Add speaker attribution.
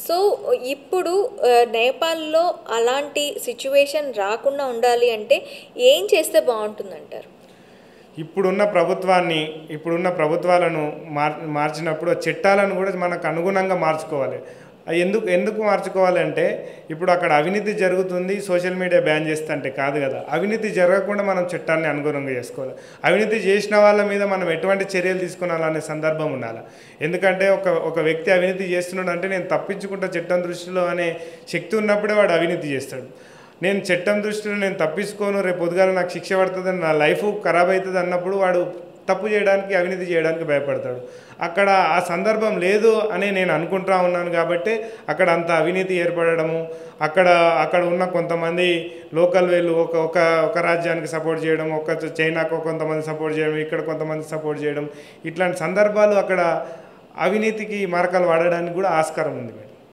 Speaker 1: So ఇప్పుడు నేపాల్‌లో అలాంటి సిట్యుయేషన్ రాకుండా ఉండాలి అంటే ఏం చేస్తే బావుంటుందంటారు?
Speaker 2: ఇప్పుడున్న ప్రభుత్వాలను మార్చినప్పుడు ఆ చట్టాలను కూడా మనకు అనుగుణంగా మార్చుకోవాలి. ఎందుకు ఎందుకు మార్చుకోవాలంటే ఇప్పుడు అక్కడ అవినీతి జరుగుతుంది, సోషల్ మీడియా బ్యాన్ చేస్తుంటే కాదు కదా. అవినీతి జరగకుండా మనం చట్టాన్ని అనుగుణంగా చేసుకోవాలి. అవినీతి చేసిన వాళ్ళ మీద మనం ఎటువంటి చర్యలు తీసుకోవాలనే సందర్భం ఉండాలి. ఎందుకంటే ఒక వ్యక్తి అవినీతి చేస్తున్నాడు అంటే నేను తప్పించుకుంటా చట్టం దృష్టిలో అనే శక్తి ఉన్నప్పుడే వాడు అవినీతి చేస్తాడు. నేను చట్టం దృష్టిలో నేను తప్పించుకోను, రేపు పొద్దుగాల నాకు శిక్ష పడుతుందని, నా లైఫ్ ఖరాబ్ అవుతుంది అన్నప్పుడు వాడు తప్పు చేయడానికి, అవినీతి చేయడానికి భయపడతాడు. అక్కడ ఆ సందర్భం లేదు అని నేను అనుకుంటా ఉన్నాను కాబట్టి అక్కడ అంత అవినీతి ఏర్పడము, అక్కడ ఉన్న కొంతమంది లోకల్ వీళ్ళు ఒక రాజ్యానికి సపోర్ట్ చేయడం, చైనాకు కొంతమంది సపోర్ట్ చేయడం, ఇక్కడ కొంతమంది సపోర్ట్ చేయడం, ఇట్లాంటి సందర్భాలు అక్కడ అవినీతికి మార్గాలు వాడడానికి కూడా ఆస్కారం ఉంది.